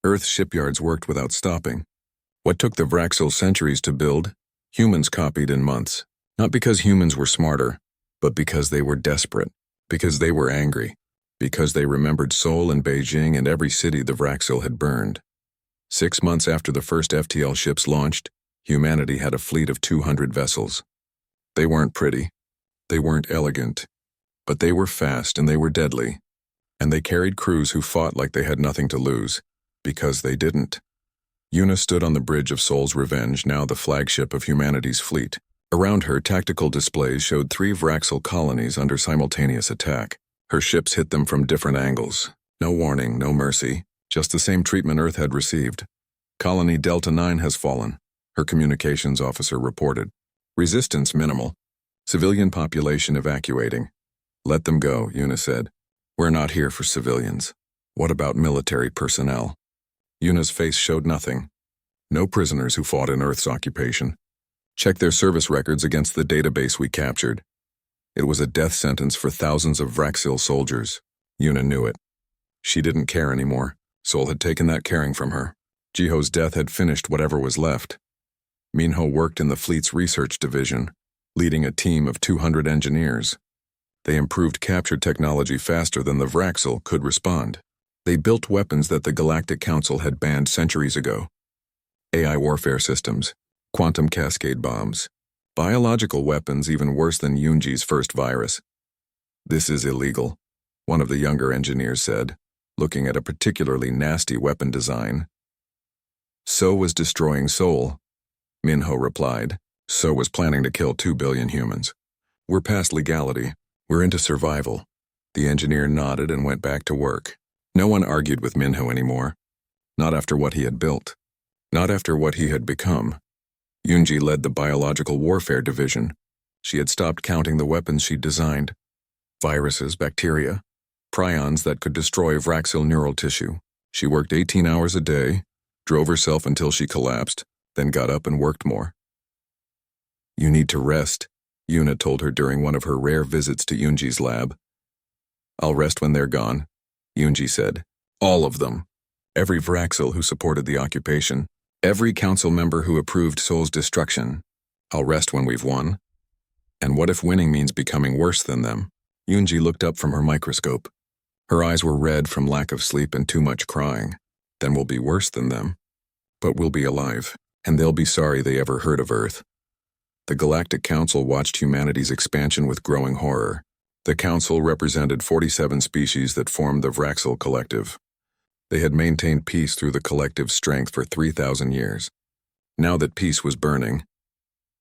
Earth's shipyards worked without stopping. What took the Vraxil centuries to build, humans copied in months. Not because humans were smarter, but because they were desperate, because they were angry, because they remembered Seoul and Beijing and every city the Vraxil had burned. 6 months after the first FTL ships launched, humanity had a fleet of 200 vessels. They weren't pretty, they weren't elegant, but they were fast and they were deadly. And they carried crews who fought like they had nothing to lose, because they didn't. Yuna stood on the bridge of Seoul's Revenge, now the flagship of humanity's fleet. Around her, tactical displays showed 3 Vraxil colonies under simultaneous attack. Her ships hit them from different angles. No warning, no mercy, just the same treatment Earth had received. Colony Delta 9 has fallen, her communications officer reported. Resistance minimal. Civilian population evacuating. Let them go, Yuna said. We're not here for civilians. What about military personnel? Yuna's face showed nothing. No prisoners who fought in Earth's occupation. Check their service records against the database we captured. It was a death sentence for thousands of Vraxil soldiers. Yuna knew it. She didn't care anymore. Seoul had taken that caring from her. Jiho's death had finished whatever was left. Minho worked in the fleet's research division, leading a team of 200 engineers. They improved capture technology faster than the Vraxil could respond. They built weapons that the Galactic Council had banned centuries ago. AI warfare systems, quantum cascade bombs, biological weapons even worse than Yunji's first virus. This is illegal, one of the younger engineers said, looking at a particularly nasty weapon design. So was destroying Seoul, Minho replied. So was planning to kill 2 billion humans. We're past legality. We're into survival. The engineer nodded and went back to work. No one argued with Minho anymore. Not after what he had built. Not after what he had become. Yunji led the biological warfare division. She had stopped counting the weapons she'd designed. Viruses, bacteria, prions that could destroy Vraxil neural tissue. She worked 18 hours a day, drove herself until she collapsed, then got up and worked more. You need to rest, Yuna told her during one of her rare visits to Yunji's lab. I'll rest when they're gone, Yunji said. All of them. Every Vraxil who supported the occupation. Every council member who approved Seoul's destruction. I'll rest when we've won. And what if winning means becoming worse than them? Yunji looked up from her microscope. Her eyes were red from lack of sleep and too much crying. Then we'll be worse than them. But we'll be alive, and they'll be sorry they ever heard of Earth. The Galactic Council watched humanity's expansion with growing horror. The Council represented 47 species that formed the Vraxil Collective. They had maintained peace through the collective's strength for 3,000 years. Now that peace was burning,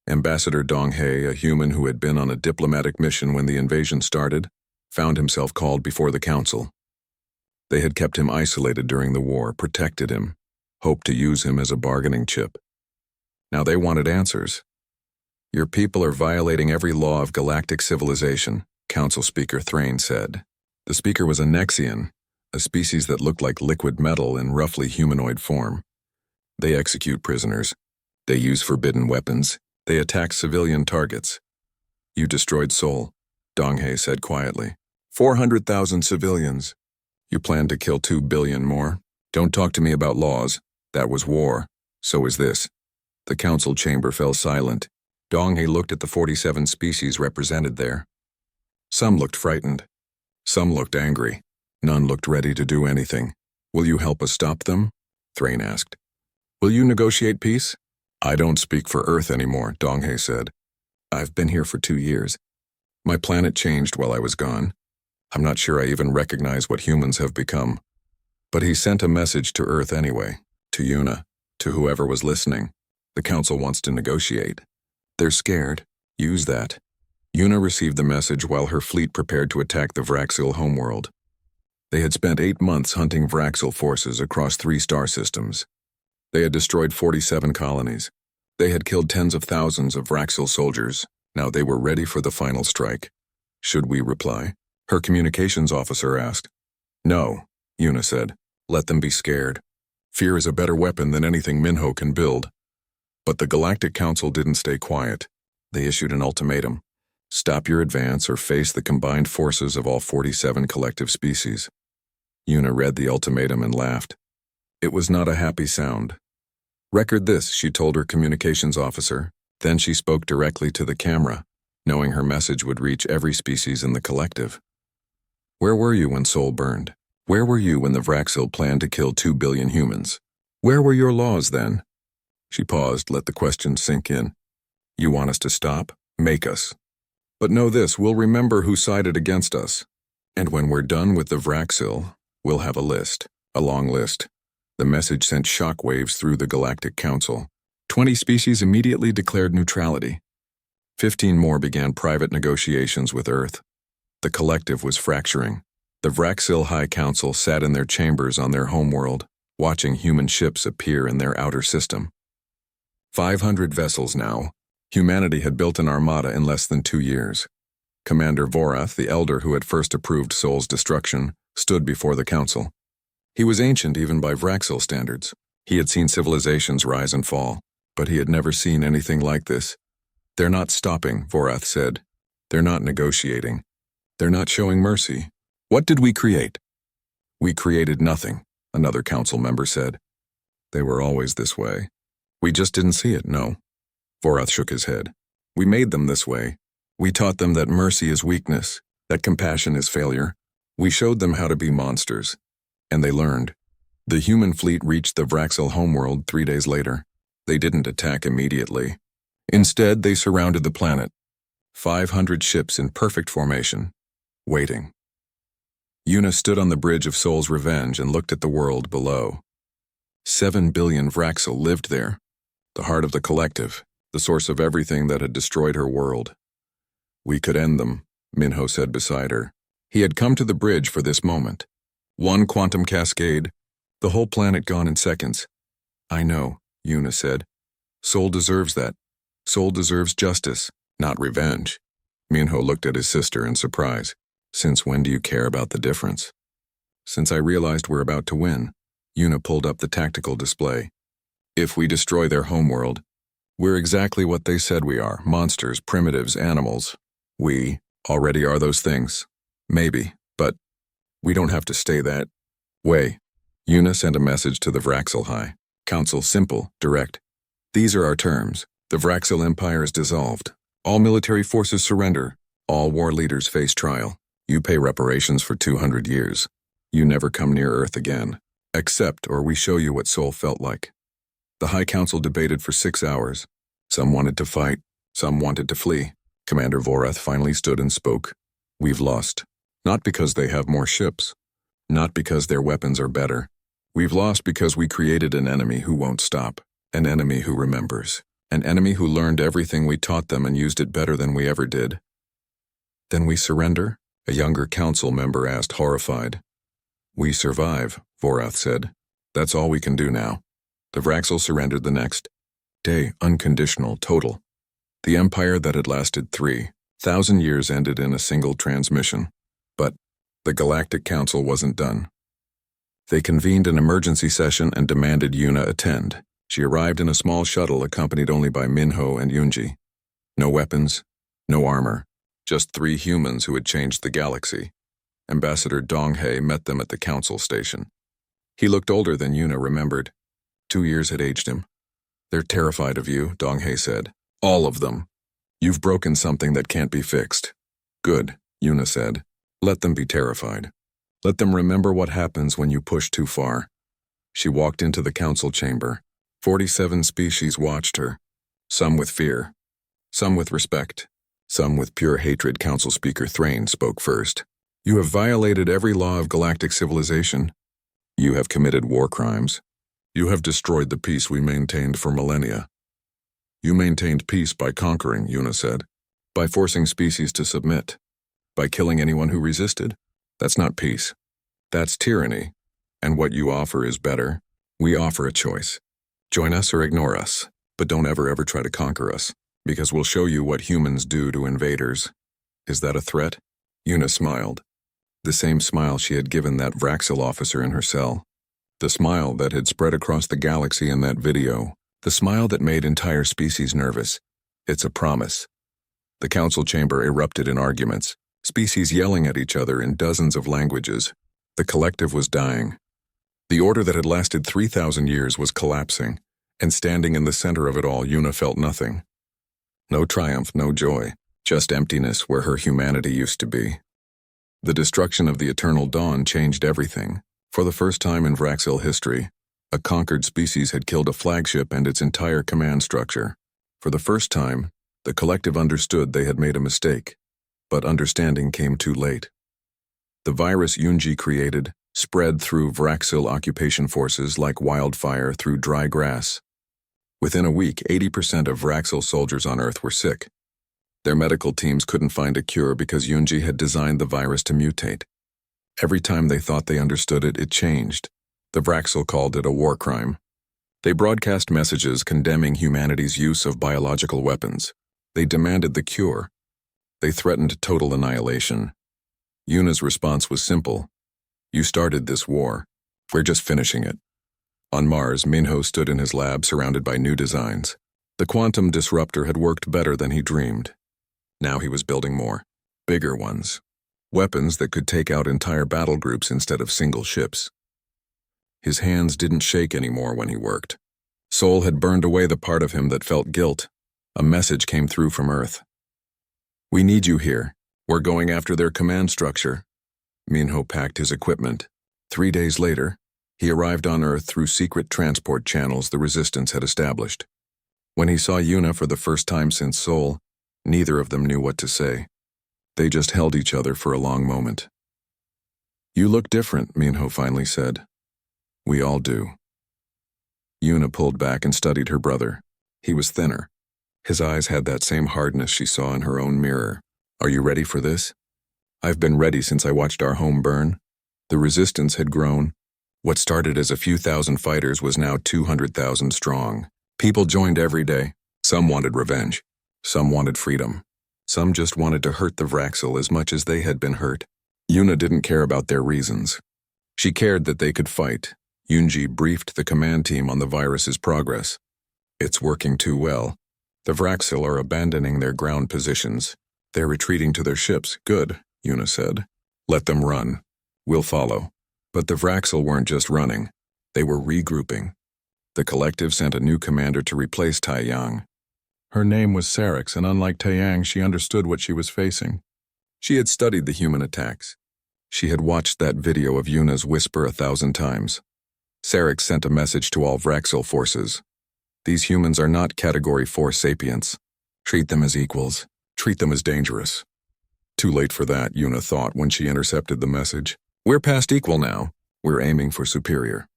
Ambassador Donghae, a human who had been on a diplomatic mission when the invasion started, found himself called before the Council. They had kept him isolated during the war, protected him, hoped to use him as a bargaining chip. Now they wanted answers. Your people are violating every law of galactic civilization, Council Speaker Thrain said. The speaker was a Nexian, a species that looked like liquid metal in roughly humanoid form. They execute prisoners. They use forbidden weapons. They attack civilian targets. You destroyed Seoul, Donghae said quietly. 400,000 civilians. You plan to kill 2 billion more. Don't talk to me about laws. That was war. So is this. The council chamber fell silent. Donghae looked at the 47 species represented there. Some looked frightened. Some looked angry. None looked ready to do anything. Will you help us stop them? Thrain asked. Will you negotiate peace? I don't speak for Earth anymore, Donghae said. I've been here for 2 years. My planet changed while I was gone. I'm not sure I even recognize what humans have become. But he sent a message to Earth anyway, to Yuna, to whoever was listening. The council wants to negotiate. They're scared. Use that. Yuna received the message while her fleet prepared to attack the Vraxil homeworld. They had spent 8 months hunting Vraxil forces across 3 star systems. They had destroyed 47 colonies. They had killed tens of thousands of Vraxil soldiers. Now they were ready for the final strike. Should we reply? Her communications officer asked. No, Yuna said. Let them be scared. Fear is a better weapon than anything Minho can build. But the Galactic Council didn't stay quiet. They issued an ultimatum. Stop your advance or face the combined forces of all 47 collective species. Yuna read the ultimatum and laughed. It was not a happy sound. "Record this," she told her communications officer. Then she spoke directly to the camera, knowing her message would reach every species in the collective. "Where were you when Sol burned? Where were you when the Vraxil planned to kill 2 billion humans? Where were your laws then?" She paused, let the question sink in. "You want us to stop? Make us. But know this, we'll remember who sided against us. And when we're done with the Vraxil, we'll have a list, a long list." The message sent shockwaves through the Galactic Council. 20 species immediately declared neutrality. 15 more began private negotiations with Earth. The collective was fracturing. The Vraxil High Council sat in their chambers on their homeworld, watching human ships appear in their outer system. 500 vessels now. Humanity had built an armada in less than 2 years. Commander Vorath, the elder who had first approved Sol's destruction, stood before the council. He was ancient even by Vraxil standards. He had seen civilizations rise and fall, but he had never seen anything like this. "They're not stopping," Vorath said. "They're not negotiating. They're not showing mercy. What did we create?" "We created nothing," another council member said. "They were always this way. We just didn't see it, no." Vorath shook his head. "We made them this way. We taught them that mercy is weakness, that compassion is failure. We showed them how to be monsters. And they learned." The human fleet reached the Vraxil homeworld 3 days later. They didn't attack immediately. Instead, they surrounded the planet. 500 ships in perfect formation, waiting. Una stood on the bridge of Sol's Revenge and looked at the world below. 7 billion Vraxil lived there, the heart of the collective, the source of everything that had destroyed her world. "We could end them," Minho said beside her. He had come to the bridge for this moment. One quantum cascade, the whole planet gone in seconds. "I know," Una said. "Sol deserves that. Sol deserves justice, not revenge." Minho looked at his sister in surprise. "Since when do you care about the difference?" "Since I realized we're about to win." Una pulled up the tactical display. "If we destroy their homeworld, we're exactly what they said we are, monsters, primitives, animals. We already are those things. Maybe, but we don't have to stay that way." Una sent a message to the Vraxil High Council, simple, direct. "These are our terms. The Vraxil Empire is dissolved. All military forces surrender. All war leaders face trial. You pay reparations for 200 years. You never come near Earth again. Accept, or we show you what Sol felt like." The High Council debated for 6 hours. Some wanted to fight, some wanted to flee. Commander Vorath finally stood and spoke. "We've lost. Not because they have more ships. Not because their weapons are better. We've lost because we created an enemy who won't stop. An enemy who remembers. An enemy who learned everything we taught them and used it better than we ever did." "Then we surrender?" a younger council member asked, horrified. "We survive," Vorath said. "That's all we can do now." The Vraxil surrendered the next day, unconditional, total. The empire that had lasted 3,000 years ended in a single transmission. But the Galactic Council wasn't done. They convened an emergency session and demanded Una attend. She arrived in a small shuttle accompanied only by Minho and Yunji. No weapons, no armor, just 3 humans who had changed the galaxy. Ambassador Donghae met them at the council station. He looked older than Una remembered. 2 years had aged him. "They're terrified of you," Donghae said. "All of them. You've broken something that can't be fixed." "Good," Una said. "Let them be terrified. Let them remember what happens when you push too far." She walked into the council chamber. 47 species watched her, some with fear, some with respect, some with pure hatred. Council Speaker Thrain spoke first. "You have violated every law of galactic civilization. You have committed war crimes. You have destroyed the peace we maintained for millennia." "You maintained peace by conquering," Una said. "By forcing species to submit. By killing anyone who resisted. That's not peace. That's tyranny. And what you offer is better. We offer a choice. Join us or ignore us, but don't ever try to conquer us, because we'll show you what humans do to invaders." "Is that a threat?" Una smiled. The same smile she had given that Vraxil officer in her cell. The smile that had spread across the galaxy in that video. The smile that made entire species nervous. "It's a promise." The council chamber erupted in arguments, species yelling at each other in dozens of languages. The collective was dying. The order that had lasted 3,000 years was collapsing, and standing in the center of it all, Una felt nothing. No triumph, no joy, just emptiness where her humanity used to be. The destruction of the Eternal Dawn changed everything. For the first time in Vraxil history, a conquered species had killed a flagship and its entire command structure. For the first time, the collective understood they had made a mistake, but understanding came too late. The virus Yunji created spread through Vraxil occupation forces like wildfire through dry grass. Within a week, 80% of Vraxil soldiers on Earth were sick. Their medical teams couldn't find a cure because Yunji had designed the virus to mutate. Every time they thought they understood it, it changed. The Vraxil called it a war crime. They broadcast messages condemning humanity's use of biological weapons. They demanded the cure. They threatened total annihilation. Yuna's response was simple. You started this war. We're just finishing it. On Mars, Minho stood in his lab surrounded by new designs. The quantum disruptor had worked better than he dreamed. Now he was building more, bigger ones. Weapons that could take out entire battle groups instead of single ships. His hands didn't shake anymore when he worked. Soul had burned away the part of him that felt guilt. A message came through from Earth. We need you here. We're going after their command structure. Minho packed his equipment. 3 days later, he arrived on Earth through secret transport channels the Resistance had established. When he saw Yuna for the first time since Soul, neither of them knew what to say. They just held each other for a long moment. You look different, Minho finally said. We all do. Yuna pulled back and studied her brother. He was thinner. His eyes had that same hardness she saw in her own mirror. Are you ready for this? I've been ready since I watched our home burn. The Resistance had grown. What started as a few thousand fighters was now 200,000 strong. People joined every day. Some wanted revenge. Some wanted freedom. Some just wanted to hurt the Vraxil as much as they had been hurt. Yuna didn't care about their reasons. She cared that they could fight. Yunji briefed the command team on the virus's progress. It's working too well. The Vraxil are abandoning their ground positions. They're retreating to their ships. Good, Yuna said. Let them run. We'll follow. But the Vraxil weren't just running. They were regrouping. The collective sent a new commander to replace Taiyang. Her name was Sarix, and unlike Taiyang, she understood what she was facing. She had studied the human attacks. She had watched that video of Yuna's whisper 1,000 times. Sarix sent a message to all Vraxil forces. These humans are not Category 4 sapients. Treat them as equals. Treat them as dangerous. Too late for that, Yuna thought when she intercepted the message. We're past equal now. We're aiming for superior.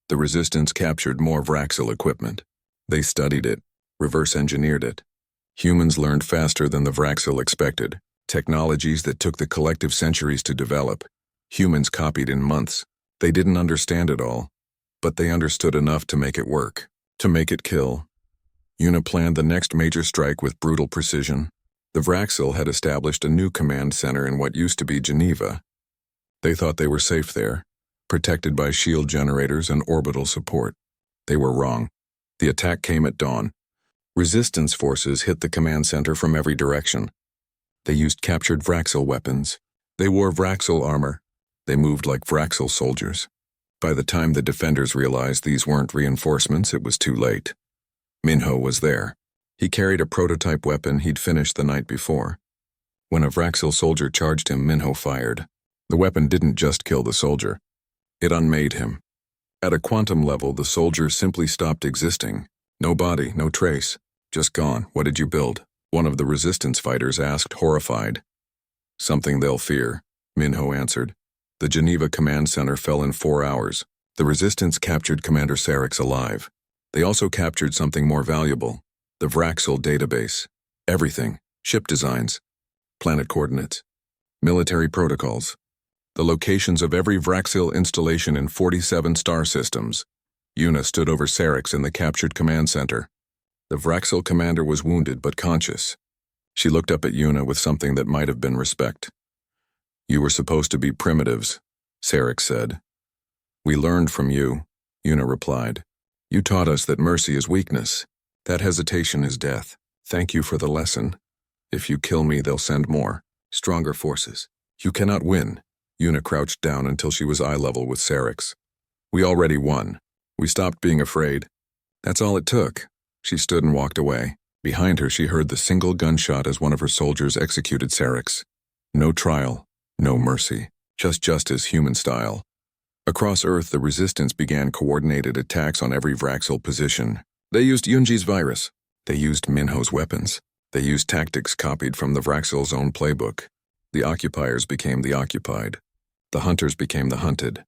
The Resistance captured more Vraxil equipment. They studied it, reverse engineered it. Humans learned faster than the Vraxil expected. Technologies that took the collective centuries to develop. Humans copied in months. They didn't understand it all, but they understood enough to make it work, to make it kill. Yuna planned the next major strike with brutal precision. The Vraxil had established a new command center in what used to be Geneva. They thought they were safe there, protected by shield generators and orbital support. They were wrong. The attack came at dawn. Resistance forces hit the command center from every direction. They used captured Vraxil weapons. They wore Vraxil armor. They moved like Vraxil soldiers. By the time the defenders realized these weren't reinforcements, it was too late. Minho was there. He carried a prototype weapon he'd finished the night before. When a Vraxil soldier charged him, Minho fired. The weapon didn't just kill the soldier. It unmade him. At a quantum level, the soldier simply stopped existing. No body, no trace. Just gone. What did you build? One of the Resistance fighters asked, horrified. Something they'll fear, Minho answered. The Geneva command center fell in 4 hours. The Resistance captured Commander Sarix alive. They also captured something more valuable. The Vraxil database. Everything. Ship designs. Planet coordinates. Military protocols. The locations of every Vraxil installation in 47 star systems. Yuna stood over Sarix in the captured command center. The Vraxil commander was wounded but conscious. She looked up at Yuna with something that might have been respect. You were supposed to be primitives, Sarix said. We learned from you, Yuna replied. You taught us that mercy is weakness. That hesitation is death. Thank you for the lesson. If you kill me, they'll send more, stronger forces. You cannot win. Yuna crouched down until she was eye level with Sarix. We already won. We stopped being afraid. That's all it took. She stood and walked away. Behind her, she heard the single gunshot as one of her soldiers executed Sarix. No trial, no mercy, just justice human style. Across Earth, the Resistance began coordinated attacks on every Vraxel position. They used Yunji's virus. They used Minho's weapons. They used tactics copied from the Vraxel's own playbook. The occupiers became the occupied. The hunters became the hunted.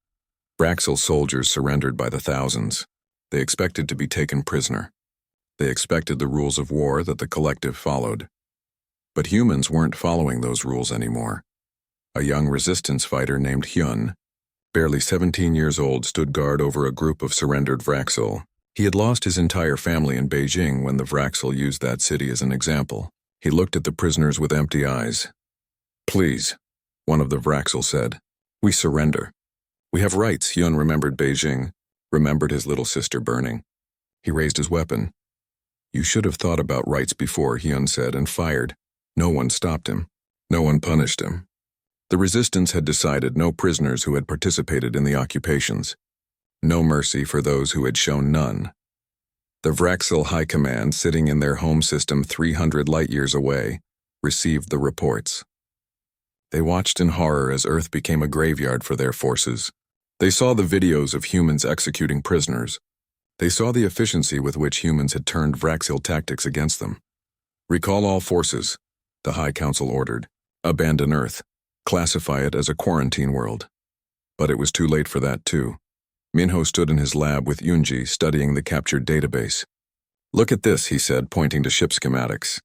Vraxel soldiers surrendered by the thousands. They expected to be taken prisoner. They expected the rules of war that the collective followed. But humans weren't following those rules anymore. A young resistance fighter named Hyun, barely 17 years old, stood guard over a group of surrendered Vraxel. He had lost his entire family in Beijing when the Vraxel used that city as an example. He looked at the prisoners with empty eyes. "Please," one of the Vraxel said. "We surrender. We have rights." Hyun remembered Beijing, remembered his little sister burning. He raised his weapon. "You should have thought about rights before," Hyun said, and fired. No one stopped him. No one punished him. The resistance had decided no prisoners who had participated in the occupations. No mercy for those who had shown none. The Vraxel High Command, sitting in their home system 300 light-years away, received the reports. They watched in horror as Earth became a graveyard for their forces. They saw the videos of humans executing prisoners. They saw the efficiency with which humans had turned Vraxel tactics against them. "Recall all forces," the High Council ordered. "Abandon Earth. Classify it as a quarantine world." But it was too late for that, too. Minho stood in his lab with Yunji, studying the captured database. "Look at this," he said, pointing to ship schematics.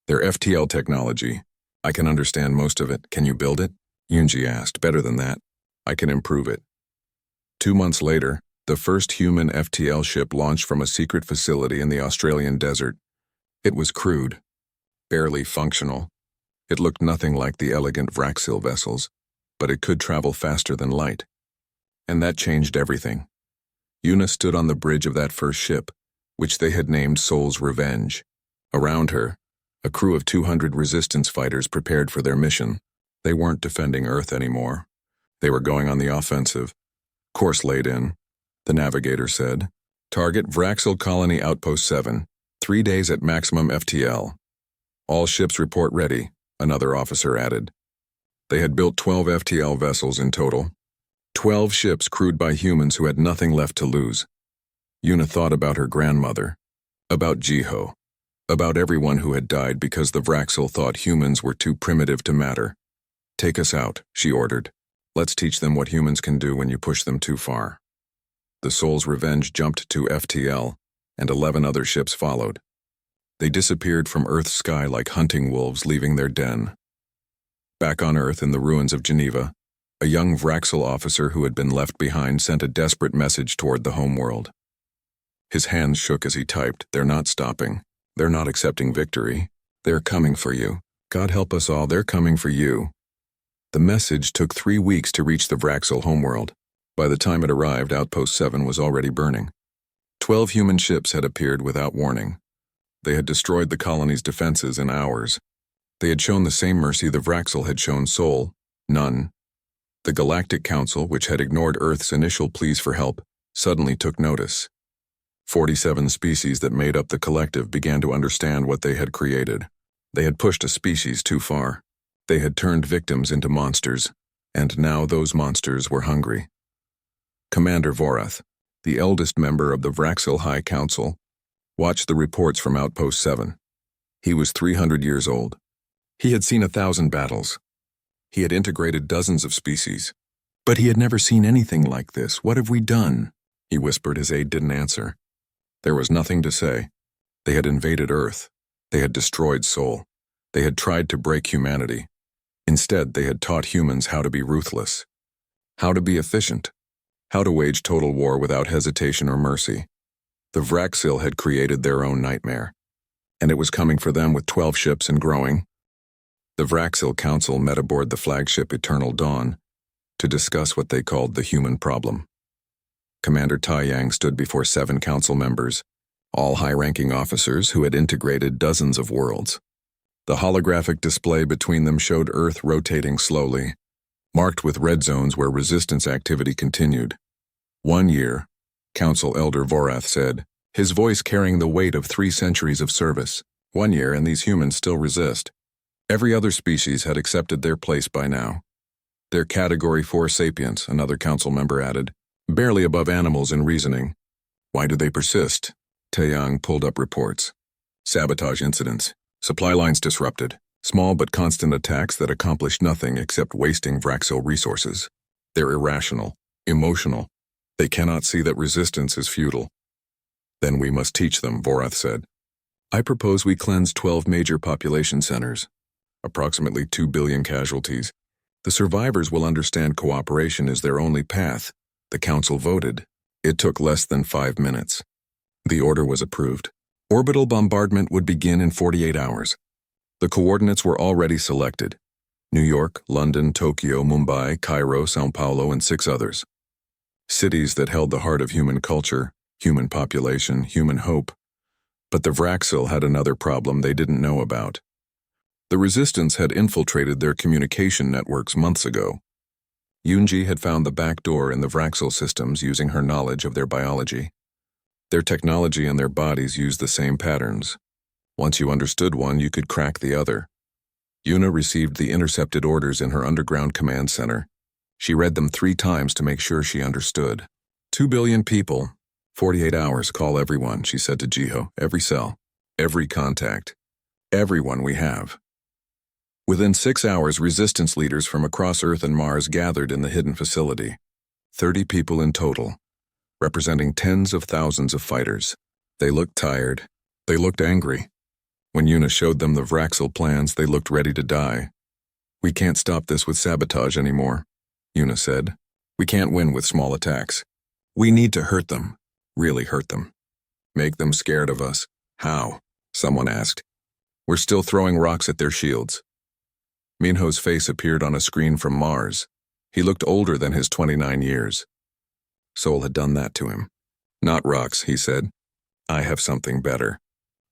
"They're FTL technology. I can understand most of it. Can you build it?" Yunji asked. "Better than that. I can improve it." 2 months later, the first human FTL ship launched from a secret facility in the Australian desert. It was crude, barely functional. It looked nothing like the elegant Vraxil vessels, but it could travel faster than light. And that changed everything. Yuna stood on the bridge of that first ship, which they had named Soul's Revenge. Around her, a crew of 200 resistance fighters prepared for their mission. They weren't defending Earth anymore. They were going on the offensive. "Course laid in," the navigator said. "Target Vraxil Colony Outpost 7, 3 days at maximum FTL. All ships report ready," another officer added. They had built 12 FTL vessels in total. 12 ships crewed by humans who had nothing left to lose. Yuna thought about her grandmother, about Jiho, about everyone who had died because the Vraxil thought humans were too primitive to matter. "Take us out," she ordered. "Let's teach them what humans can do when you push them too far." The Soul's Revenge jumped to FTL, and 11 other ships followed. They disappeared from Earth's sky like hunting wolves leaving their den. Back on Earth in the ruins of Geneva, a young Vraxil officer who had been left behind sent a desperate message toward the homeworld. His hands shook as he typed. "They're not stopping. They're not accepting victory. They're coming for you. God help us all, they're coming for you." The message took 3 weeks to reach the Vraxil homeworld. By the time it arrived, Outpost 7 was already burning. 12 human ships had appeared without warning. They had destroyed the colony's defenses in hours. They had shown the same mercy the Vraxil had shown Sol, none. The Galactic Council, which had ignored Earth's initial pleas for help, suddenly took notice. 47 species that made up the collective began to understand what they had created. They had pushed a species too far. They had turned victims into monsters, and now those monsters were hungry. Commander Vorath, the eldest member of the Vraxil High Council, watched the reports from Outpost 7. He was 300 years old. He had seen 1,000 battles. He had integrated dozens of species. But he had never seen anything like this. "What have we done?" he whispered. His aide didn't answer. There was nothing to say. They had invaded Earth. They had destroyed Sol. They had tried to break humanity. Instead, they had taught humans how to be ruthless, how to be efficient, how to wage total war without hesitation or mercy. The Vraxil had created their own nightmare, and it was coming for them with 12 ships and growing. The Vraxil Council met aboard the flagship Eternal Dawn to discuss what they called the human problem. Commander Taiyang stood before 7 council members, all high-ranking officers who had integrated dozens of worlds. The holographic display between them showed Earth rotating slowly, marked with red zones where resistance activity continued. 1 year, Council Elder Vorath said, his voice carrying the weight of 3 centuries of service. 1 year and these humans still resist. Every other species had accepted their place by now. They're Category 4 sapients, another council member added, barely above animals in reasoning. Why do they persist? Taeyang pulled up reports. Sabotage incidents, supply lines disrupted, small but constant attacks that accomplish nothing except wasting Vraxil resources. They're irrational, emotional. They cannot see that resistance is futile. Then we must teach them, Vorath said. I propose we cleanse 12 major population centers, approximately 2 billion casualties. The survivors will understand cooperation is their only path. The council voted. It took less than 5 minutes. The order was approved. Orbital bombardment would begin in 48 hours. The coordinates were already selected. New York, London, Tokyo, Mumbai, Cairo, São Paulo, and 6 others. Cities that held the heart of human culture, human population, human hope. But the Vraxil had another problem they didn't know about. The resistance had infiltrated their communication networks months ago. Yunji had found the back door in the Vraxil systems using her knowledge of their biology. Their technology and their bodies used the same patterns. Once you understood one, you could crack the other. Yuna received the intercepted orders in her underground command center. She read them 3 times to make sure she understood. 2 billion people, 48 hours, call everyone, she said to Jiho, every cell, every contact, everyone we have. Within 6 hours, resistance leaders from across Earth and Mars gathered in the hidden facility. 30 people in total, representing tens of thousands of fighters. They looked tired. They looked angry. When Yuna showed them the Vraxil plans, they looked ready to die. We can't stop this with sabotage anymore, Yuna said. We can't win with small attacks. We need to hurt them, really hurt them. Make them scared of us. How? Someone asked. We're still throwing rocks at their shields. Minho's face appeared on a screen from Mars. He looked older than his 29 years. Sol had done that to him. Not rocks, he said. I have something better.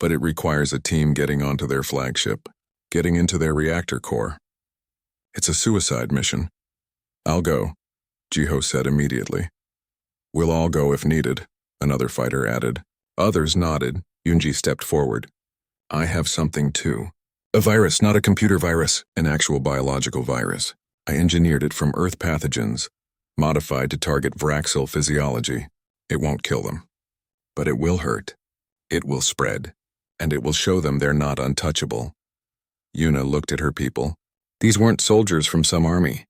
But it requires a team getting onto their flagship, getting into their reactor core. It's a suicide mission. I'll go, Jiho said immediately. We'll all go if needed, another fighter added. Others nodded. Yunji stepped forward. I have something too. A virus, not a computer virus, an actual biological virus. I engineered it from Earth pathogens, modified to target Vraxil physiology. It won't kill them. But it will hurt. It will spread. And it will show them they're not untouchable. Yuna looked at her people. These weren't soldiers from some army.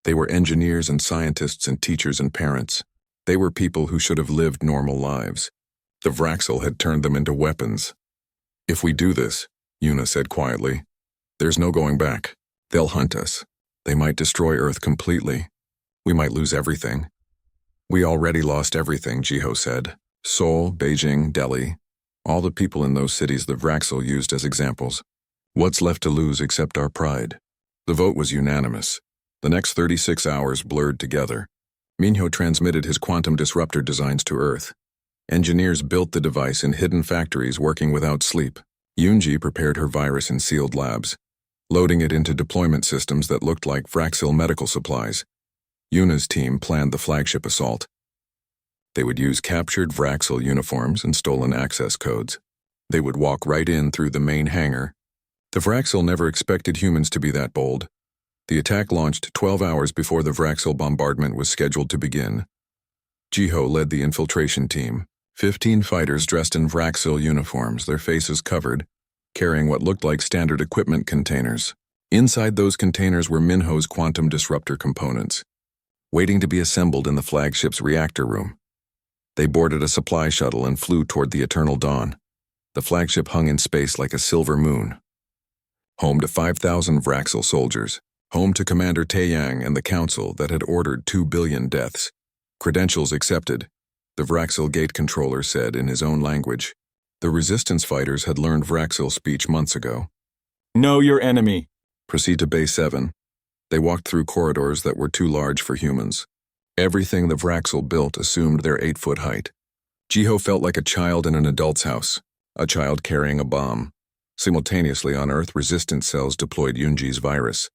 They were engineers and scientists and teachers and parents. They were people who should have lived normal lives. The Vraxil had turned them into weapons. If we do this, Yuna said quietly, there's no going back. They'll hunt us. They might destroy Earth completely. We might lose everything. We already lost everything, Jiho said. Seoul, Beijing, Delhi. All the people in those cities the Vraxil used as examples. What's left to lose except our pride? The vote was unanimous. The next 36 hours blurred together. Minho transmitted his quantum disruptor designs to Earth. Engineers built the device in hidden factories working without sleep. Yunji prepared her virus in sealed labs, loading it into deployment systems that looked like Vraxil medical supplies. Yuna's team planned the flagship assault. They would use captured Vraxil uniforms and stolen access codes. They would walk right in through the main hangar. The Vraxil never expected humans to be that bold. The attack launched 12 hours before the Vraxil bombardment was scheduled to begin. Jiho led the infiltration team. 15 fighters dressed in Vraxil uniforms, their faces covered, carrying what looked like standard equipment containers. Inside those containers were Minho's quantum disruptor components, waiting to be assembled in the flagship's reactor room. They boarded a supply shuttle and flew toward the eternal dawn. The flagship hung in space like a silver moon. Home to 5,000 Vraxil soldiers. Home to Commander Taeyang and the council that had ordered 2 billion deaths. Credentials accepted, the Vraxil gate controller said in his own language. The resistance fighters had learned Vraxil speech months ago. Know your enemy. Proceed to Base 7. They walked through corridors that were too large for humans. Everything the Vraxil built assumed their 8-foot height. Jiho felt like a child in an adult's house, a child carrying a bomb. Simultaneously on Earth, resistance cells deployed Yunji's virus.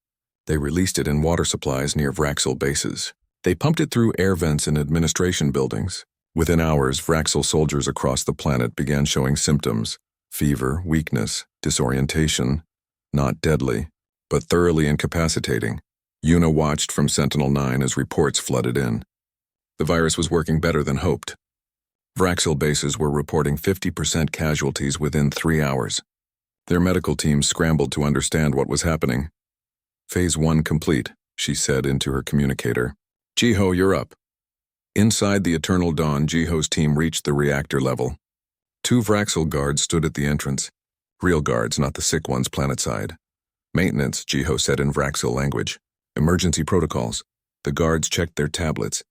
They released it in water supplies near Vraxil bases. They pumped it through air vents in administration buildings. Within hours, Vraxel soldiers across the planet began showing symptoms: fever, weakness, disorientation. Not deadly, but thoroughly incapacitating. Una watched from Sentinel-9 as reports flooded in. The virus was working better than hoped. Vraxel bases were reporting 50% casualties within 3 hours. Their medical teams scrambled to understand what was happening. Phase 1 complete, she said into her communicator. Jiho, you're up. Inside the Eternal Dawn, Jiho's team reached the reactor level. 2 Vraxel guards stood at the entrance. Real guards, not the sick ones planetside. Maintenance, Jiho said in Vraxel language. Emergency protocols. The guards checked their tablets,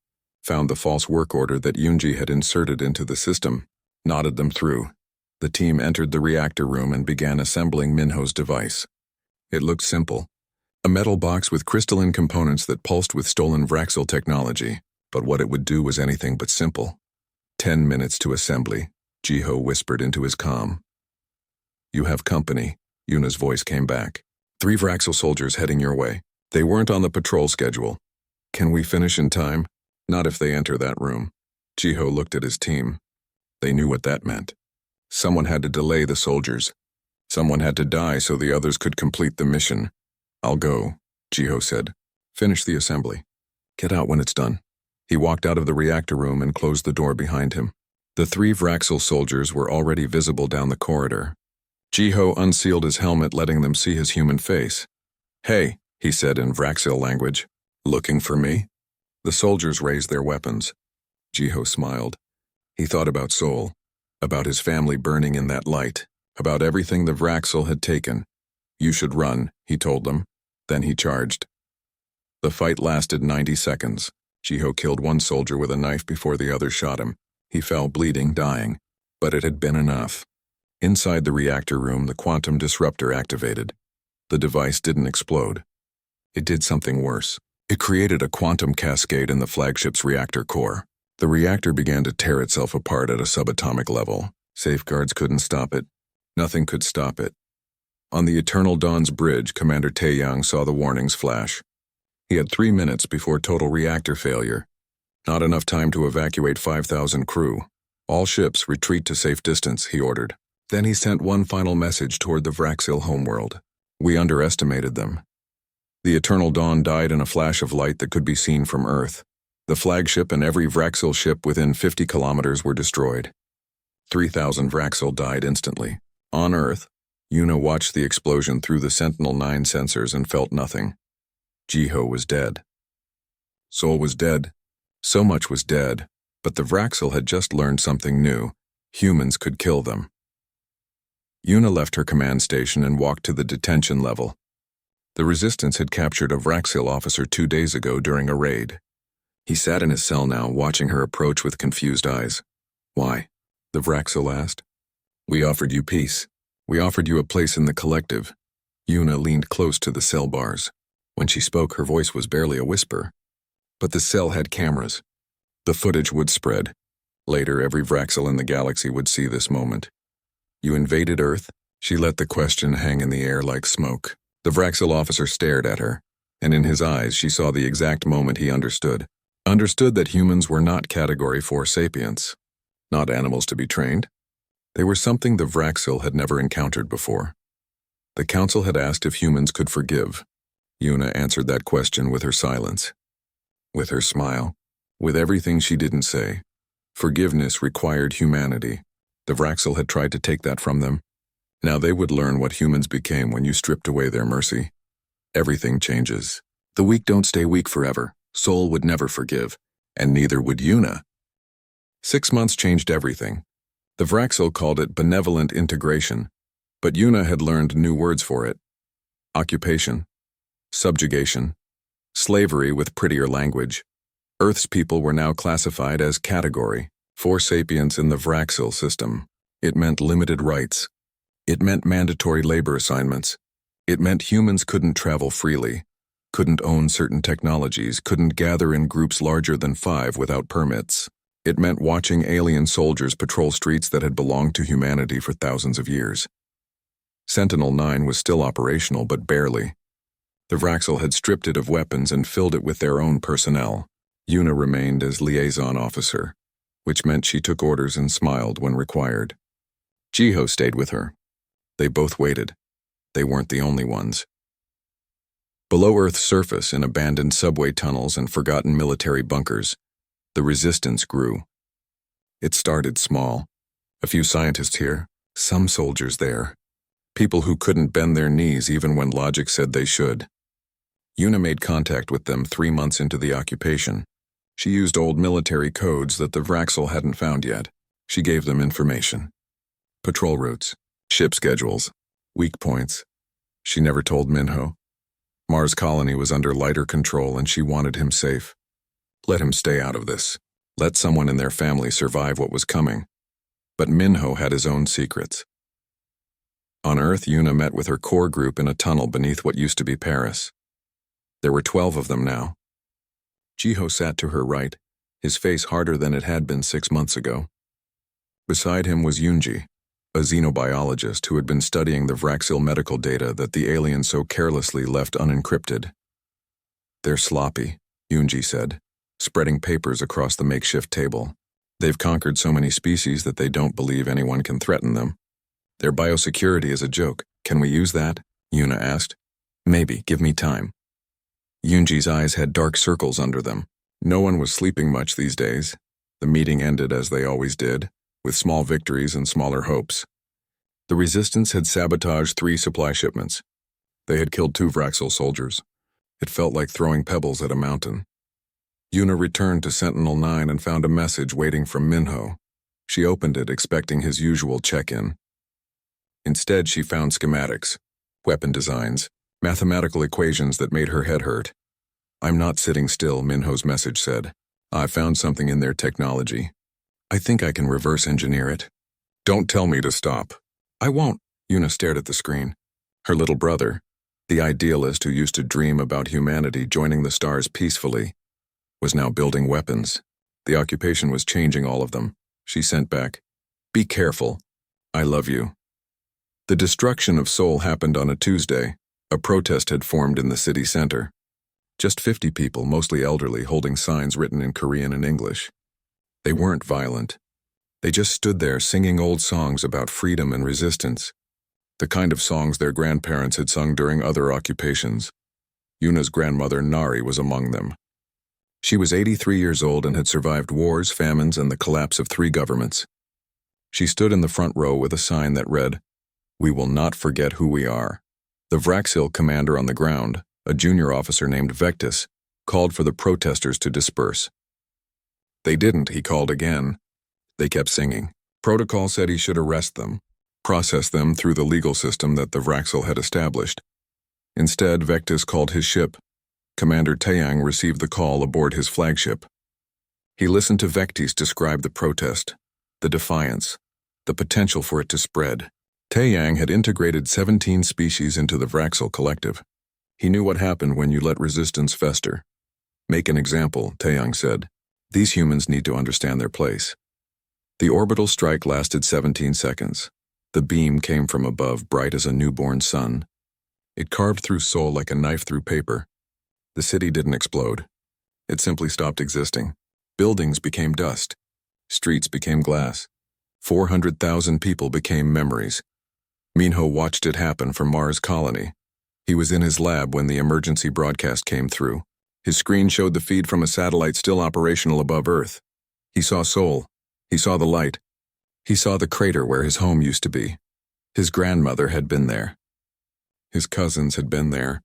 found the false work order that Yunji had inserted into the system, nodded them through. The team entered the reactor room and began assembling Minho's device. It looked simple. A metal box with crystalline components that pulsed with stolen Vraxel technology, but what it would do was anything but simple. 10 minutes to assembly, Jiho whispered into his comm. You have company, Yuna's voice came back. 3 Vraxel soldiers heading your way. They weren't on the patrol schedule. Can we finish in time? Not if they enter that room. Jiho looked at his team. They knew what that meant. Someone had to delay the soldiers. Someone had to die so the others could complete the mission. I'll go, Jiho said. Finish the assembly. Get out when it's done. He walked out of the reactor room and closed the door behind him. The 3 Vraxel soldiers were already visible down the corridor. Jiho unsealed his helmet, letting them see his human face. Hey, he said in Vraxel language. Looking for me? The soldiers raised their weapons. Jiho smiled. He thought about Sol, about his family burning in that light, about everything the Vraxel had taken. You should run, he told them. Then he charged. The fight lasted 90 seconds. Jiho killed 1 soldier with a knife before the other shot him. He fell bleeding, dying. But it had been enough. Inside the reactor room, the quantum disruptor activated. The device didn't explode. It did something worse. It created a quantum cascade in the flagship's reactor core. The reactor began to tear itself apart at a subatomic level. Safeguards couldn't stop it. Nothing could stop it. On the Eternal Dawn's bridge, Commander Taeyang saw the warnings flash. He had 3 minutes before total reactor failure. Not enough time to evacuate 5,000 crew. All ships retreat to safe distance, he ordered. Then he sent one final message toward the Vraxil homeworld. We underestimated them. The Eternal Dawn died in a flash of light that could be seen from Earth. The flagship and every Vraxil ship within 50 kilometers were destroyed. 3,000 Vraxil died instantly. On Earth, Yuna watched the explosion through the Sentinel-9 sensors and felt nothing. Jiho was dead. Sol was dead. So much was dead, but the Vraxil had just learned something new. Humans could kill them. Yuna left her command station and walked to the detention level. The Resistance had captured a Vraxil officer 2 days ago during a raid. He sat in his cell now, watching her approach with confused eyes. Why? The Vraxil asked. We offered you peace. We offered you a place in the collective. Yuna leaned close to the cell bars. When she spoke, her voice was barely a whisper. But the cell had cameras. The footage would spread. Later, every Vraxil in the galaxy would see this moment. You invaded Earth? She let the question hang in the air like smoke. The Vraxil officer stared at her, and in his eyes she saw the exact moment he understood. Understood that humans were not Category 4 sapients. Not animals to be trained. They were something the Vraxil had never encountered before. The Council had asked if humans could forgive. Yuna answered that question with her silence. With her smile. With everything she didn't say. Forgiveness required humanity. The Vraxil had tried to take that from them. Now they would learn what humans became when you stripped away their mercy. Everything changes. The weak don't stay weak forever. Sol would never forgive, and neither would Yuna. 6 months changed everything. The Vraxil called it benevolent integration, but Yuna had learned new words for it. Occupation, subjugation, slavery with prettier language. Earth's people were now classified as Category 4 sapients in the Vraxil system. It meant limited rights. It meant mandatory labor assignments. It meant humans couldn't travel freely, couldn't own certain technologies, couldn't gather in groups larger than 5 without permits. It meant watching alien soldiers patrol streets that had belonged to humanity for thousands of years. Sentinel-9 was still operational, but barely. The Vraxil had stripped it of weapons and filled it with their own personnel. Yuna remained as liaison officer, which meant she took orders and smiled when required. Jiho stayed with her. They both waited. They weren't the only ones. Below Earth's surface, in abandoned subway tunnels and forgotten military bunkers, the resistance grew. It started small. A few scientists here, some soldiers there. People who couldn't bend their knees even when logic said they should. Yuna made contact with them 3 months into the occupation. She used old military codes that the Vraxel hadn't found yet. She gave them information. Patrol routes, ship schedules, weak points. She never told Minho. Mars Colony was under lighter control and she wanted him safe. Let him stay out of this. Let someone in their family survive what was coming. But Minho had his own secrets. On Earth, Yuna met with her core group in a tunnel beneath what used to be Paris. There were 12 of them now. Jiho sat to her right, his face harder than it had been 6 months ago. Beside him was Yunji, a xenobiologist who had been studying the Vraxil medical data that the aliens so carelessly left unencrypted. "They're sloppy," Yunji said, spreading papers across the makeshift table. "They've conquered so many species that they don't believe anyone can threaten them. Their biosecurity is a joke. Can we use that?" Yuna asked. "Maybe, give me time." Yunji's eyes had dark circles under them. No one was sleeping much these days. The meeting ended as they always did, with small victories and smaller hopes. The resistance had sabotaged 3 supply shipments. They had killed 2 Vraxil soldiers. It felt like throwing pebbles at a mountain. Yuna returned to Sentinel-9 and found a message waiting from Minho. She opened it, expecting his usual check-in. Instead, she found schematics, weapon designs, mathematical equations that made her head hurt. "I'm not sitting still," Minho's message said. "I found something in their technology. I think I can reverse engineer it." "Don't tell me to stop." "I won't." Yuna stared at the screen. Her little brother, the idealist who used to dream about humanity joining the stars peacefully, was now building weapons. The occupation was changing all of them. She sent back, "Be careful. I love you." The destruction of Seoul happened on a Tuesday. A protest had formed in the city center. Just 50 people, mostly elderly, holding signs written in Korean and English. They weren't violent. They just stood there singing old songs about freedom and resistance, the kind of songs their grandparents had sung during other occupations. Yuna's grandmother, Nari, was among them. She was 83 years old and had survived wars, famines, and the collapse of 3 governments. She stood in the front row with a sign that read, "We will not forget who we are." The Vraxil commander on the ground, a junior officer named Vectis, called for the protesters to disperse. They didn't, he called again. They kept singing. Protocol said he should arrest them, process them through the legal system that the Vraxil had established. Instead, Vectis called his ship. Commander Taeyang received the call aboard his flagship. He listened to Vectis describe the protest, the defiance, the potential for it to spread. Taeyang had integrated 17 species into the Vraxil collective. He knew what happened when you let resistance fester. "Make an example," Taeyang said. "These humans need to understand their place." The orbital strike lasted 17 seconds. The beam came from above, bright as a newborn sun. It carved through Seoul like a knife through paper. The city didn't explode. It simply stopped existing. Buildings became dust. Streets became glass. 400,000 people became memories. Minho watched it happen from Mars Colony. He was in his lab when the emergency broadcast came through. His screen showed the feed from a satellite still operational above Earth. He saw Seoul. He saw the light. He saw the crater where his home used to be. His grandmother had been there. His cousins had been there.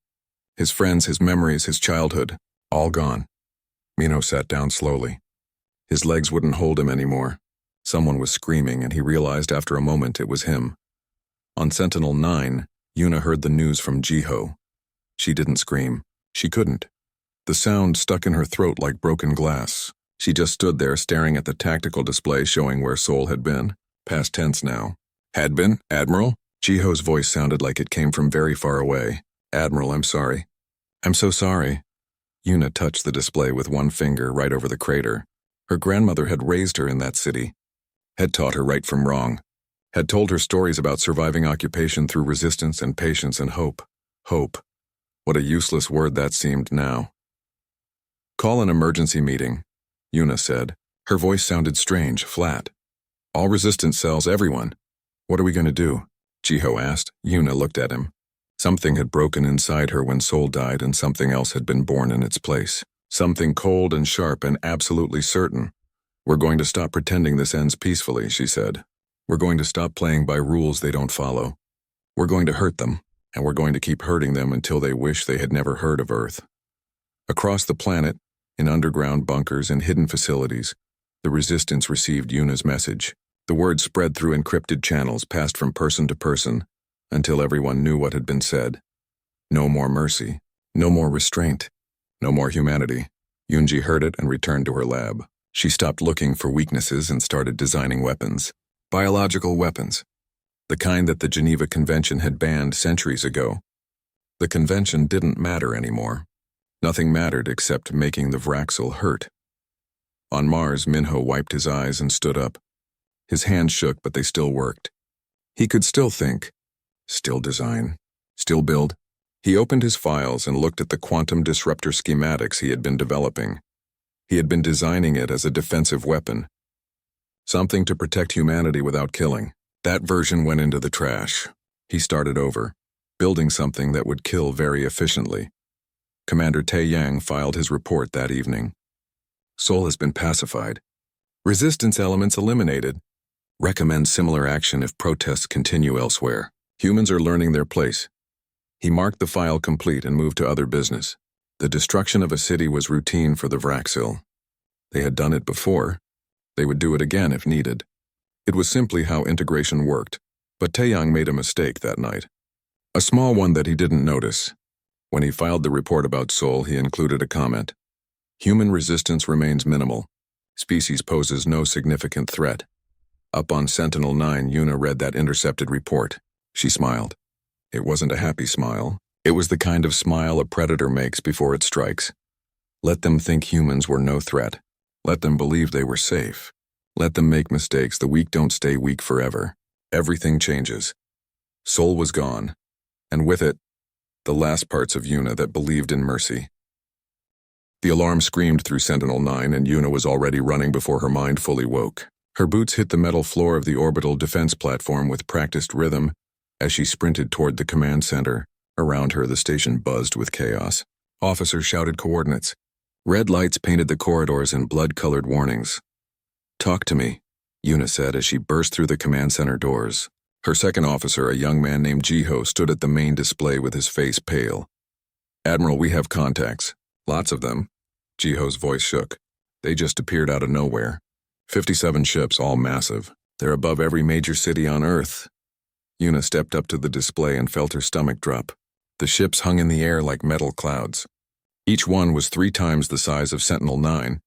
His friends, his memories, his childhood, all gone. Minho sat down slowly. His legs wouldn't hold him anymore. Someone was screaming, and he realized after a moment it was him. On Sentinel-9, Yuna heard the news from Jiho. She didn't scream. She couldn't. The sound stuck in her throat like broken glass. She just stood there staring at the tactical display showing where Seoul had been. Past tense now. "Had been, Admiral?" Jiho's voice sounded like it came from very far away. "Admiral, I'm sorry." "I'm so sorry." Yuna touched the display with one finger right over the crater. Her grandmother had raised her in that city, had taught her right from wrong, had told her stories about surviving occupation through resistance and patience and hope. Hope. What a useless word that seemed now. Call an emergency meeting, Yuna said. Her voice sounded strange, flat. All resistance cells, everyone. What are we going to do? Jiho asked. Yuna looked at him. Something had broken inside her when Sol died, and something else had been born in its place. Something cold and sharp and absolutely certain. We're going to stop pretending this ends peacefully, she said. We're going to stop playing by rules they don't follow. We're going to hurt them, and we're going to keep hurting them until they wish they had never heard of Earth. Across the planet, in underground bunkers and hidden facilities, the resistance received Yuna's message. The word spread through encrypted channels, passed from person to person, until everyone knew what had been said. No more mercy, no more restraint, no more humanity. Yunji heard it and returned to her lab. She stopped looking for weaknesses and started designing weapons. Biological weapons. The kind that the Geneva Convention had banned centuries ago. The convention didn't matter anymore. Nothing mattered except making the Vraxel hurt. On Mars, Minho wiped his eyes and stood up. His hands shook, but they still worked. He could still think, still design, still build. He opened his files and looked at the quantum disruptor schematics he had been developing. He had been designing it as a defensive weapon. Something to protect humanity without killing. That version went into the trash. He started over, building something that would kill very efficiently. Commander Tae Yang filed his report that evening. Sol has been pacified. Resistance elements eliminated. Recommend similar action if protests continue elsewhere. Humans are learning their place. He marked the file complete and moved to other business. The destruction of a city was routine for the Vraxil. They had done it before. They would do it again if needed. It was simply how integration worked, but Taeyang made a mistake that night. A small one that he didn't notice. When he filed the report about Sol, he included a comment. Human resistance remains minimal. Species poses no significant threat. Up on Sentinel-9, Yuna read that intercepted report. She smiled. It wasn't a happy smile. It was the kind of smile a predator makes before it strikes. Let them think humans were no threat. Let them believe they were safe. Let them make mistakes. The weak don't stay weak forever. Everything changes. Sol was gone, and with it, the last parts of Yuna that believed in mercy. The alarm screamed through Sentinel-9, and Yuna was already running before her mind fully woke. Her boots hit the metal floor of the orbital defense platform with practiced rhythm as she sprinted toward the command center. Around her, the station buzzed with chaos. Officers shouted coordinates. Red lights painted the corridors in blood-colored warnings. Talk to me, Yuna said as she burst through the command center doors. Her second officer, a young man named Jiho, stood at the main display with his face pale. Admiral, we have contacts. Lots of them. Jiho's voice shook. They just appeared out of nowhere. 57 ships, all massive. They're above every major city on Earth. Yuna stepped up to the display and felt her stomach drop. The ships hung in the air like metal clouds. Each one was 3 times the size of Sentinel-9,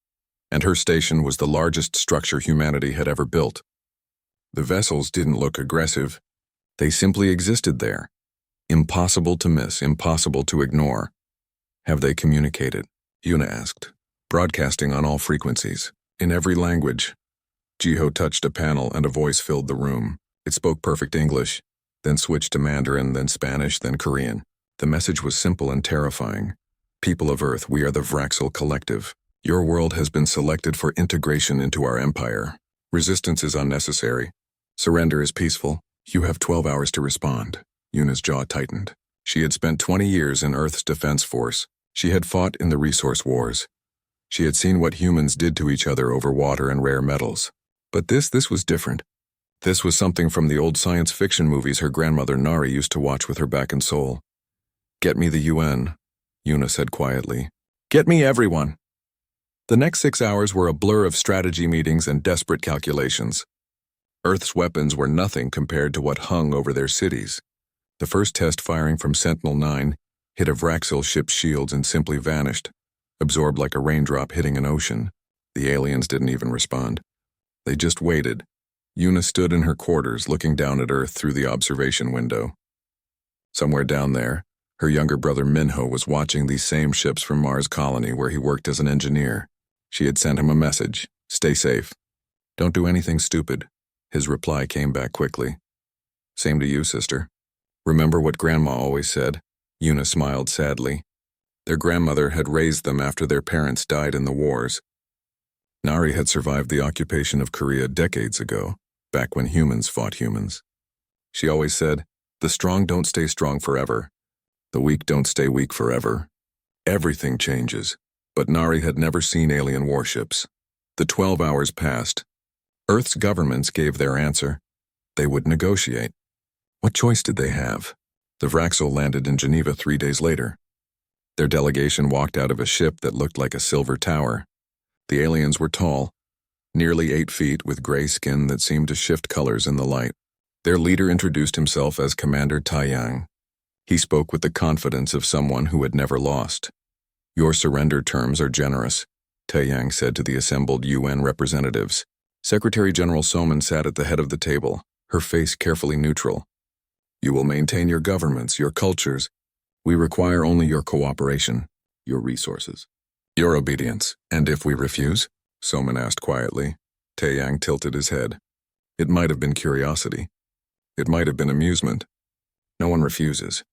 and her station was the largest structure humanity had ever built. The vessels didn't look aggressive. They simply existed there. Impossible to miss, impossible to ignore. Have they communicated? Yuna asked. Broadcasting on all frequencies. In every language. Jiho touched a panel and a voice filled the room. It spoke perfect English, then switched to Mandarin, then Spanish, then Korean. The message was simple and terrifying. People of Earth, we are the Vraxil Collective. Your world has been selected for integration into our empire. Resistance is unnecessary. Surrender is peaceful. You have 12 hours to respond. Yuna's jaw tightened. She had spent 20 years in Earth's defense force. She had fought in the resource wars. She had seen what humans did to each other over water and rare metals. But this was different. This was something from the old science fiction movies her grandmother Nari used to watch with her back in Seoul. Get me the UN, Yuna said quietly. Get me everyone. The next 6 hours were a blur of strategy meetings and desperate calculations. Earth's weapons were nothing compared to what hung over their cities. The first test firing from Sentinel-9 hit a Vraxil ship's shields and simply vanished, absorbed like a raindrop hitting an ocean. The aliens didn't even respond. They just waited. Yuna stood in her quarters looking down at Earth through the observation window. Somewhere down there, her younger brother Minho was watching these same ships from Mars Colony where he worked as an engineer. She had sent him a message, stay safe. Don't do anything stupid. His reply came back quickly. Same to you, sister. Remember what Grandma always said? Yuna smiled sadly. Their grandmother had raised them after their parents died in the wars. Nari had survived the occupation of Korea decades ago, back when humans fought humans. She always said, "The strong don't stay strong forever. The weak don't stay weak forever. Everything changes." But Nari had never seen alien warships. The 12 hours passed. Earth's governments gave their answer. They would negotiate. What choice did they have? The Vraxel landed in Geneva 3 days later. Their delegation walked out of a ship that looked like a silver tower. The aliens were tall, nearly 8 feet, with gray skin that seemed to shift colors in the light. Their leader introduced himself as Commander Taiyang. He spoke with the confidence of someone who had never lost. "Your surrender terms are generous," Taiyang said to the assembled UN representatives. Secretary General Soman sat at the head of the table, her face carefully neutral. "You will maintain your governments, your cultures. We require only your cooperation, your resources, your obedience." "And if we refuse?" Soman asked quietly. Taiyang tilted his head. It might have been curiosity. It might have been amusement. No one refuses.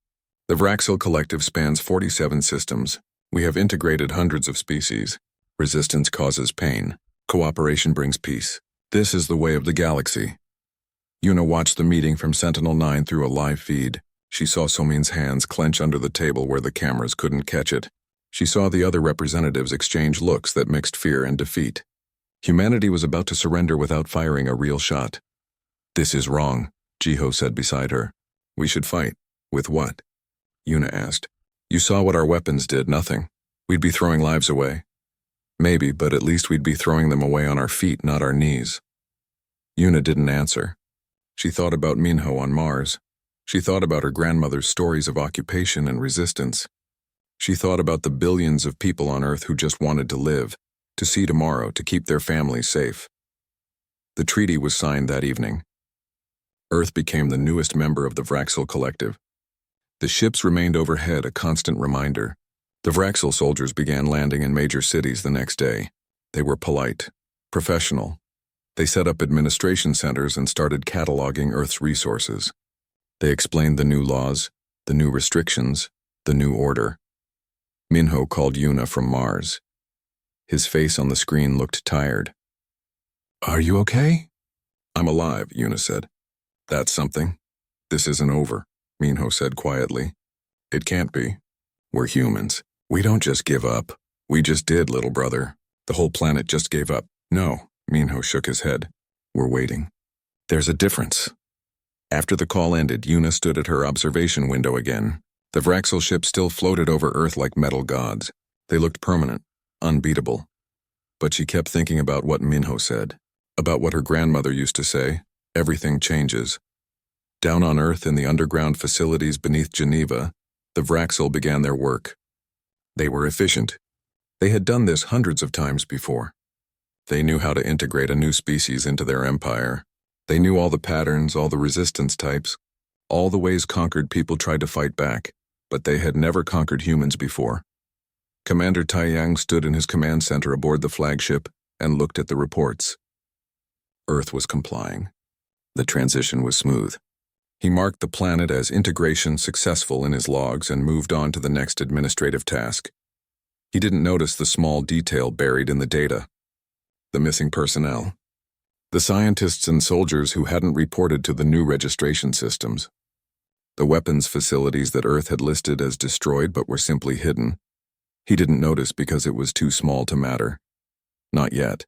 The Vraxel Collective spans 47 systems. We have integrated hundreds of species. Resistance causes pain. Cooperation brings peace. This is the way of the galaxy. Yuna watched the meeting from Sentinel-9 through a live feed. She saw Somin's hands clench under the table where the cameras couldn't catch it. She saw the other representatives exchange looks that mixed fear and defeat. Humanity was about to surrender without firing a real shot. "This is wrong," Jiho said beside her. "We should fight." "With what?" Yuna asked. "You saw what our weapons did, nothing. We'd be throwing lives away." "Maybe, but at least we'd be throwing them away on our feet, not our knees." Yuna didn't answer. She thought about Minho on Mars. She thought about her grandmother's stories of occupation and resistance. She thought about the billions of people on Earth who just wanted to live, to see tomorrow, to keep their families safe. The treaty was signed that evening. Earth became the newest member of the Vraxel Collective. The ships remained overhead, a constant reminder. The Vraxel soldiers began landing in major cities the next day. They were polite, professional. They set up administration centers and started cataloging Earth's resources. They explained the new laws, the new restrictions, the new order. Minho called Yuna from Mars. His face on the screen looked tired. "Are you okay?" "I'm alive," Yuna said. "That's something. This isn't over," Minho said quietly. "It can't be. We're humans. We don't just give up. We just did, little brother. The whole planet just gave up." "No," Minho shook his head. "We're waiting." "There's a difference." After the call ended, Yuna stood at her observation window again. The Vraxel ship still floated over Earth like metal gods. They looked permanent, unbeatable. But she kept thinking about what Minho said, about what her grandmother used to say. Everything changes. Down on Earth in the underground facilities beneath Geneva, the Vraxel began their work. They were efficient. They had done this hundreds of times before. They knew how to integrate a new species into their empire. They knew all the patterns, all the resistance types, all the ways conquered people tried to fight back, but they had never conquered humans before. Commander Taiyang stood in his command center aboard the flagship and looked at the reports. Earth was complying. The transition was smooth. He marked the planet as integration successful in his logs and moved on to the next administrative task. He didn't notice the small detail buried in the data. The missing personnel. The scientists and soldiers who hadn't reported to the new registration systems. The weapons facilities that Earth had listed as destroyed but were simply hidden. He didn't notice because it was too small to matter. Not yet.